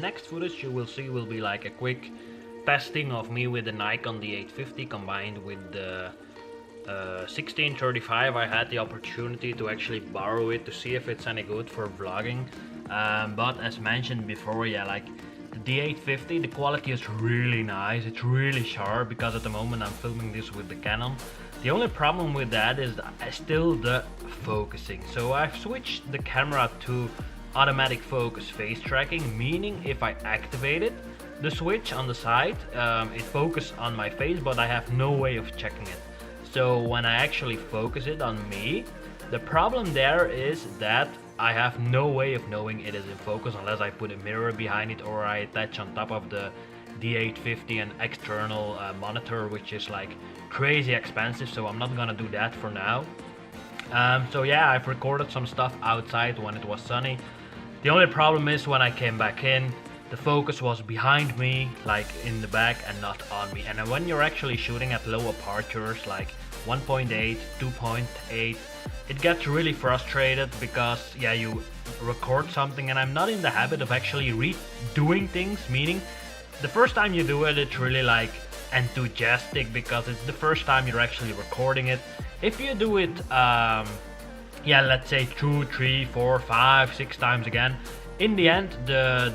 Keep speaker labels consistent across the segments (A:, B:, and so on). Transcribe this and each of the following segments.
A: next footage you will see will be like a quick testing of me with the Nikon D850 combined with the 1635. I had the opportunity to actually borrow it to see if it's any good for vlogging, but as mentioned before, yeah, like the D850, the quality is really nice, it's really sharp, because at the moment I'm filming this with the Canon. The only problem with that is still the focusing. So I've switched the camera to automatic focus face tracking, meaning if I activate it, the switch on the side, it focuses on my face, but I have no way of checking it. So when I actually focus it on me, the problem there is that I have no way of knowing it is in focus unless I put a mirror behind it or I attach on top of the D850 an external monitor, which is like crazy expensive, so I'm not gonna do that for now. So yeah, I've recorded some stuff outside when it was sunny. The only problem is when I came back in, the focus was behind me, like in the back, and not on me. And when you're actually shooting at low apertures like 1.8, 2.8, it gets really frustrated because yeah, you record something, and I'm not in the habit of actually redoing things, meaning the first time you do it, it's really like enthusiastic because it's the first time you're actually recording it. If you do it yeah, let's say 2, 3, 4, 5, 6 times again, in the end the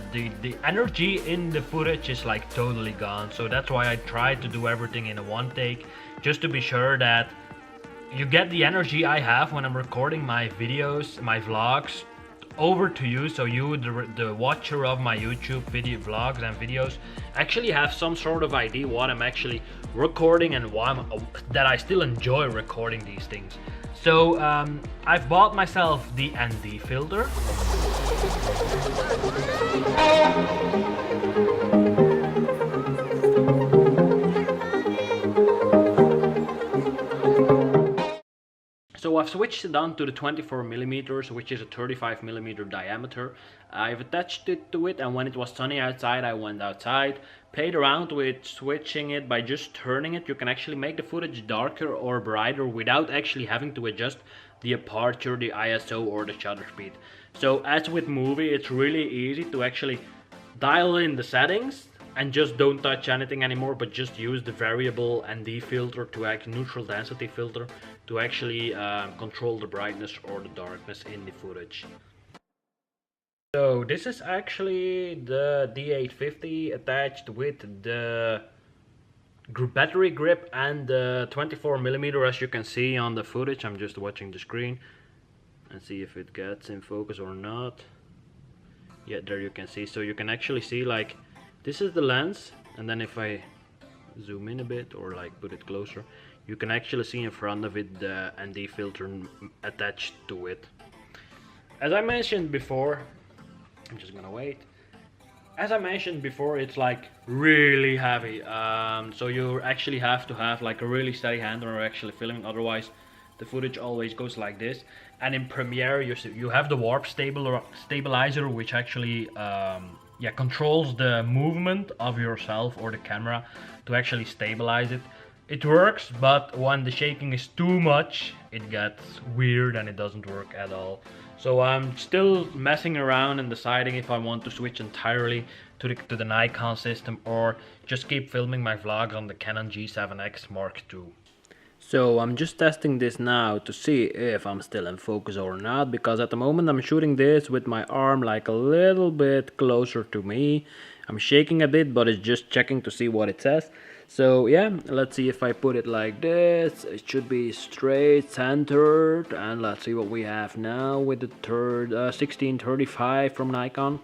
A: energy in the footage is like totally gone. So that's why I try to do everything in a one take, just to be sure that you get the energy I have when I'm recording my videos, my vlogs, over to you, so you, the watcher of my YouTube video vlogs and videos, actually have some sort of idea what I'm actually recording and why that I still enjoy recording these things. So I've bought myself the ND filter. So I've switched it on to the 24mm, which is a 35mm diameter. I've attached it to it, and when it was sunny outside, I went outside, played around with switching it by just turning it. You can actually make the footage darker or brighter without actually having to adjust the aperture, the ISO, or the shutter speed. So as with movie, it's really easy to actually dial in the settings and just don't touch anything anymore, but just use the variable ND filter, to act neutral density filter, to actually control the brightness or the darkness in the footage. So this is actually the D850 attached with the battery grip and the 24mm, as you can see on the footage. I'm just watching the screen and see if it gets in focus or not. Yeah, there you can see. So you can actually see, like, this is the lens, and then if I zoom in a bit or like put it closer, you can actually see in front of it the ND filter attached to it. As I mentioned before, I'm just gonna wait. As I mentioned before, it's like really heavy, so you actually have to have like a really steady hand when you're actually filming, otherwise the footage always goes like this. And in Premiere you have the warp stabilizer, which actually yeah, controls the movement of yourself or the camera to actually stabilize it. It works, but when the shaking is too much, it gets weird and it doesn't work at all. So I'm still messing around and deciding if I want to switch entirely to the Nikon system or just keep filming my vlogs on the Canon G7X Mark II. So I'm just testing this now to see if I'm still in focus or not, because at the moment I'm shooting this with my arm like a little bit closer to me. I'm shaking a bit, but it's just checking to see what it says. So yeah, let's see if I put it like this. It should be straight centered, and let's see what we have now with the 1635 from Nikon.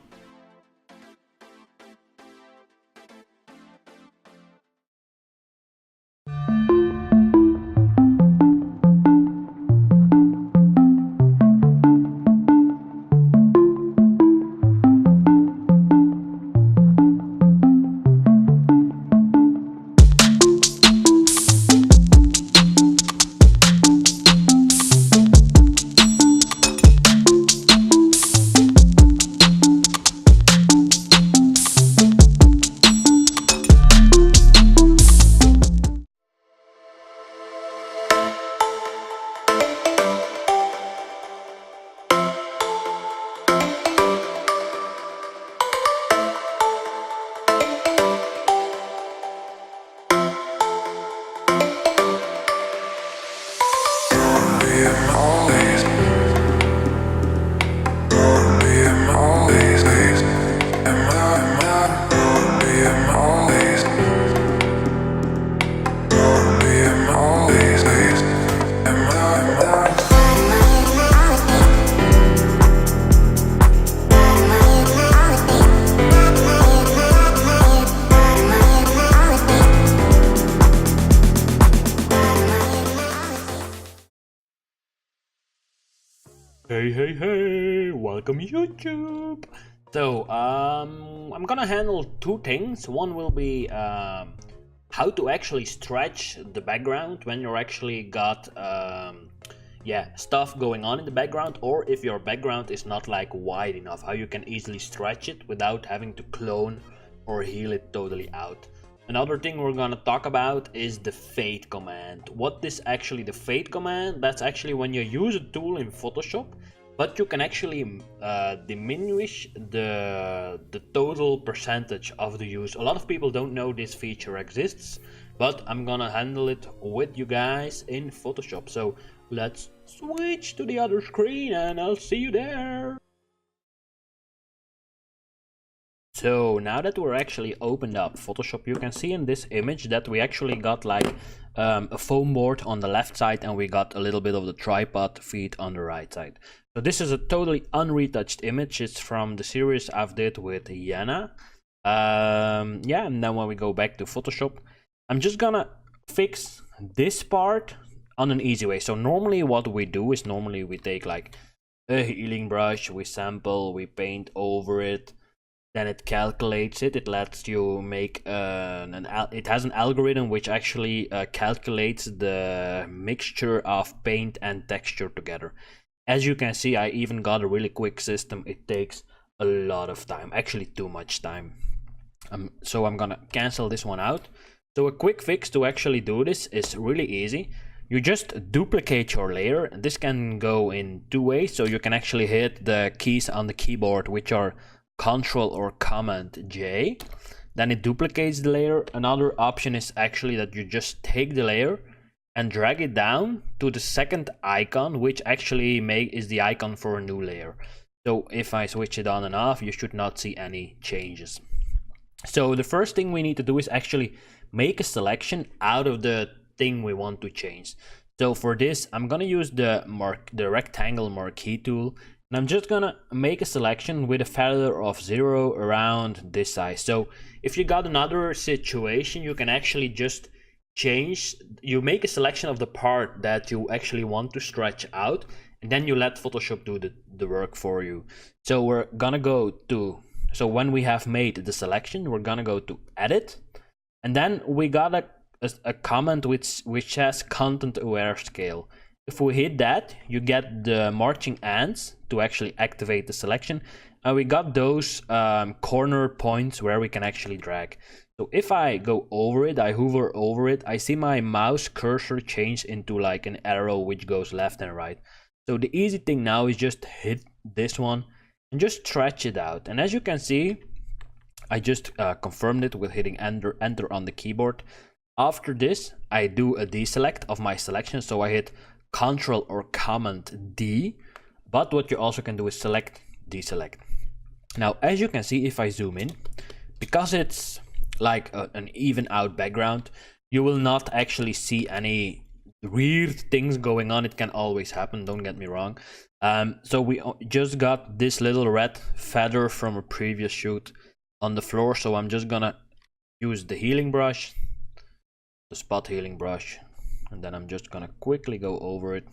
A: Hey, welcome YouTube. So, I'm gonna handle two things. One will be how to actually stretch the background when you're actually got stuff going on in the background, or if your background is not like wide enough, how you can easily stretch it without having to clone or heal it totally out. Another thing we're gonna talk about is the fade command. What is actually the fade command? That's actually when you use a tool in Photoshop, but you can actually diminish the total percentage of the use. A lot of people don't know this feature exists, but I'm gonna handle it with you guys in Photoshop. So let's switch to the other screen and I'll see you there. So now that we're actually opened up Photoshop, you can see in this image that we actually got like a foam board on the left side, and we got a little bit of the tripod feet on the right side. So this is a totally unretouched image. It's from the series I've did with Yenna. And then when we go back to Photoshop, I'm just gonna fix this part on an easy way. So normally what we do is we take like a healing brush, we sample, we paint over it, then it calculates it. It lets you make it has an algorithm which actually calculates the mixture of paint and texture together. As you can see, I even got a really quick system. It takes a lot of time, actually too much time. So I'm gonna cancel this one out. So a quick fix to actually do this is really easy. You just duplicate your layer. This can go in two ways. So you can actually hit the keys on the keyboard, which are Control or Command J. Then it duplicates the layer. Another option is actually that you just take the layer and drag it down to the second icon, which actually is the icon for a new layer. So if I switch it on and off, you should not see any changes. So the first thing we need to do is actually make a selection out of the thing we want to change. So for this, I'm gonna use the rectangle marquee tool, and I'm just gonna make a selection with a feather of 0 around this size. So if you got another situation, you can actually just you make a selection of the part that you actually want to stretch out, and then you let Photoshop do the work for you. So we're gonna go to, so when we have made the selection, we're gonna go to Edit, and then we got a comment which says Content Aware Scale. If we hit that, you get the marching ants to actually activate the selection, and we got those corner points where we can actually drag. So if I go over it, I hover over it, I see my mouse cursor change into like an arrow which goes left and right. So the easy thing now is just hit this one and just stretch it out. And as you can see, I just confirmed it with hitting enter on the keyboard. After this, I do a deselect of my selection. So I hit Control or Command D, but what you also can do is select, deselect. Now, as you can see, if I zoom in, because it's like an even out background, you will not actually see any weird things going on. It can always happen, don't get me wrong. So we just got this little red feather from a previous shoot on the floor. So I'm just gonna use the healing brush, the spot healing brush, and then I'm just gonna quickly go over it.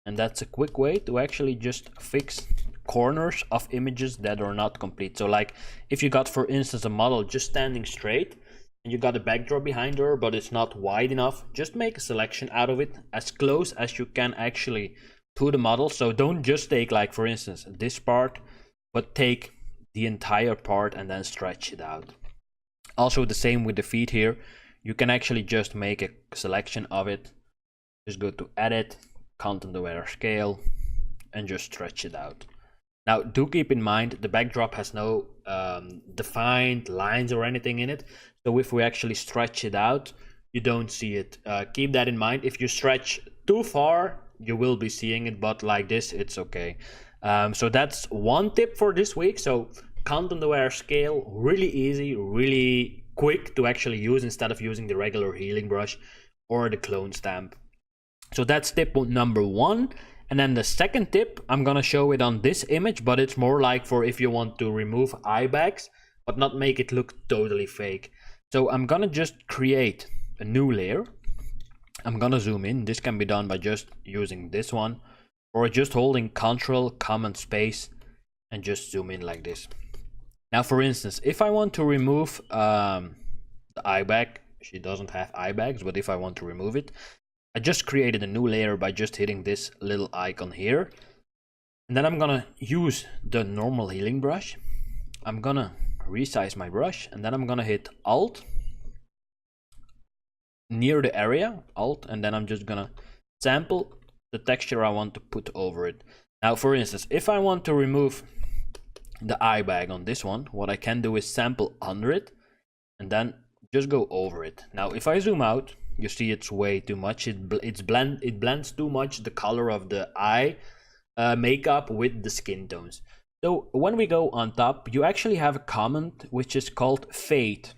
A: And that's a quick way to actually just fix corners of images that are not complete. So like if you got, for instance, a model just standing straight and you got a backdrop behind her, but it's not wide enough, just make a selection out of it as close as you can actually to the model. So don't just take, like, for instance, this part, but take the entire part and then stretch it out. Also the same with the feet here. You can actually just make a selection of it. Just go to Edit, Content Aware Scale, and just stretch it out. Now do keep in mind the backdrop has no defined lines or anything in it. So if we actually stretch it out, you don't see it. Keep that in mind. If you stretch too far, you will be seeing it, but like this, it's okay. So that's one tip for this week. So Content Aware Scale, really easy, really quick to actually use instead of using the regular healing brush or the clone stamp. So that's tip number one. And then the second tip, I'm gonna show it on this image, but it's more like for if you want to remove eye bags, but not make it look totally fake. So I'm gonna just create a new layer. I'm gonna zoom in. This can be done by just using this one, or just holding Control, Command, Space, and just zoom in like this. Now, for instance, if I want to remove the eye bag, she doesn't have eye bags, but if I want to remove it, I just created a new layer by just hitting this little icon here. And then I'm gonna use the normal healing brush. I'm gonna resize my brush, and then I'm gonna hit Alt near the area, Alt, and then I'm just gonna sample the texture I want to put over it. Now, for instance, if I want to remove the eye bag on this one, what I can do is sample under it and then just go over it. Now, if I zoom out, you see it's way too much. It blends too much the color of the eye makeup with the skin tones. So when we go on top, you actually have a command which is called fade.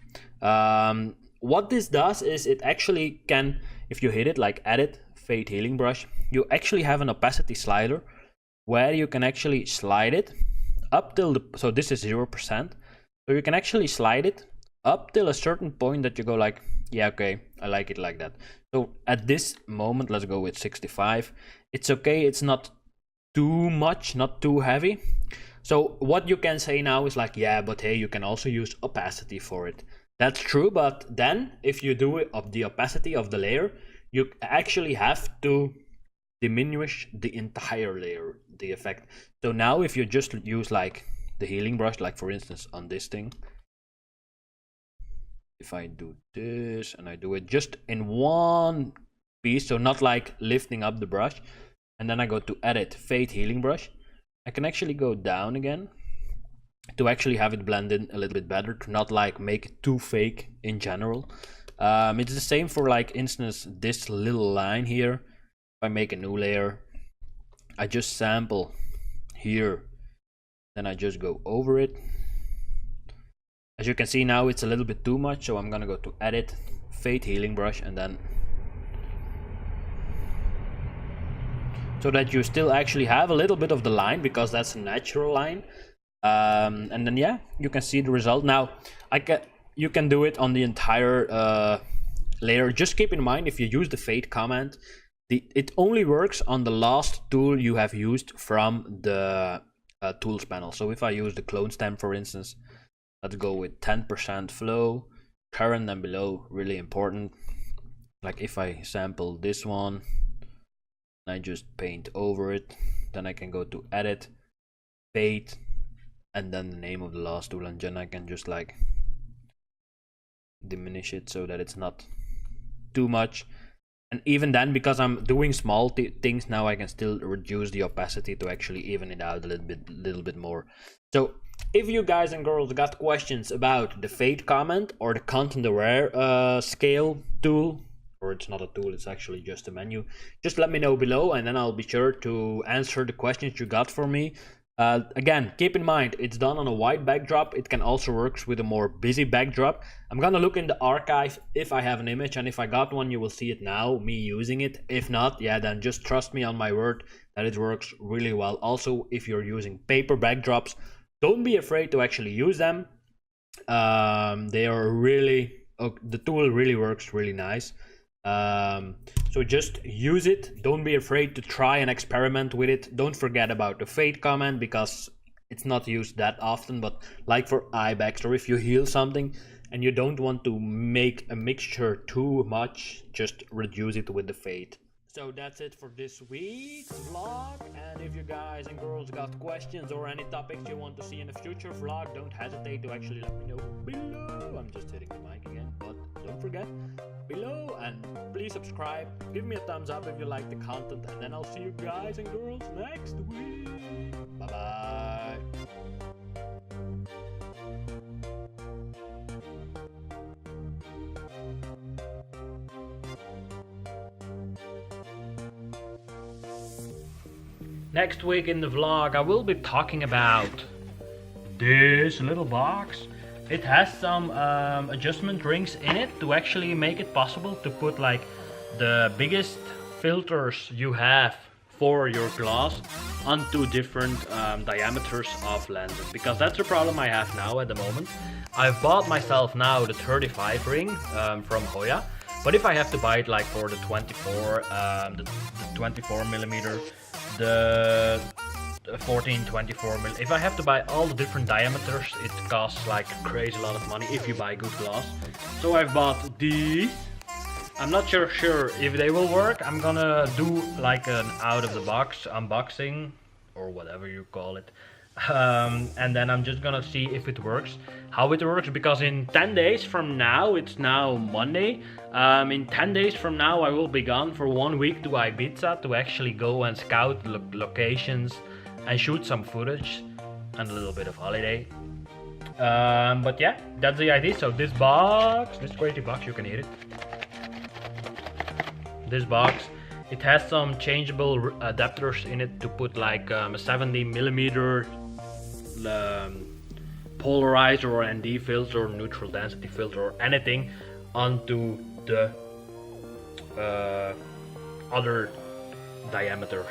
A: What this does is it actually can, if you hit it like edit, fade healing brush, you actually have an opacity slider where you can actually slide it up till so this is 0%. So you can actually slide it up till a certain point that you go like, yeah, okay, I like it like that. So at this moment, let's go with 65. It's okay, it's not too much, not too heavy. So what you can say now is like, yeah, but hey, you can also use opacity for it. That's true, but then if you do it of the opacity of the layer, you actually have to diminish the entire layer, the effect. So now if you just use like the healing brush, like for instance on this thing, if I do this and I do it just in one piece, so not like lifting up the brush, and then I go to edit, fade healing brush, I can actually go down again to actually have it blend in a little bit better, to not like make it too fake in general. It's the same for like instance this little line here. If I make a new layer, I just sample here, then I just go over it. As you can see now it's a little bit too much, so I'm gonna go to edit, fade healing brush, and then so that you still actually have a little bit of the line, because that's a natural line. And then yeah, you can see the result. Now you can do it on the entire layer. Just keep in mind, if you use the fade command, it only works on the last tool you have used from the tools panel. So if I use the clone stamp, for instance, let's go with 10% flow, current and below, really important. Like if I sample this one, I just paint over it, then I can go to edit, fade, and then the name of the last tool, and then I can just like diminish it so that it's not too much. And even then, because I'm doing small things now, I can still reduce the opacity to actually even it out a little bit more. So if you guys and girls got questions about the fade comment or the content aware scale tool, or it's not a tool, it's actually just a menu, just let me know below, and then I'll be sure to answer the questions you got for me. Again, keep in mind, it's done on a white backdrop. It can also work with a more busy backdrop. I'm gonna look in the archive if I have an image, and if I got one, you will see it now, me using it. If not, yeah, then just trust me on my word that it works really well. Also, if you're using paper backdrops, don't be afraid to actually use them. They are really, the tool really works really nice. So just use it. Don't be afraid to try and experiment with it. Don't forget about the fade command, because it's not used that often, but like for eye bags, or if you heal something and you don't want to make a mixture too much, just reduce it with the fade. So that's it for this week's vlog, and if you guys and girls got questions or any topics you want to see in a future vlog, don't hesitate to actually let me know below. I'm just hitting the mic again, but don't forget below, and please subscribe, give me a thumbs up if you like the content, and then I'll see you guys and girls next week. Bye bye. Next week in the vlog, I will be talking about this little box. It has some adjustment rings in it to actually make it possible to put like the biggest filters you have for your glass onto different diameters of lenses, because that's the problem I have now at the moment. I've bought myself now the 35 ring from Hoya, But if I have to buy it like for the 24, the 24 millimeter, the 14, 24 mil, if I have to buy all the different diameters, it costs like a crazy lot of money if you buy good glass. So I've bought these. I'm not sure if they will work. I'm gonna do like an out of the box unboxing or whatever you call it. And then I'm just gonna see if it works, how it works, because in 10 days from now, it's now Monday, in 10 days from now I will be gone for 1 week to Ibiza to actually go and scout locations and shoot some footage and a little bit of holiday. But yeah, that's the idea. So this box, this crazy box, you can eat it. This box, it has some changeable adapters in it to put like a 70 millimeter polarizer or ND filter or neutral density filter or anything onto the other diameters.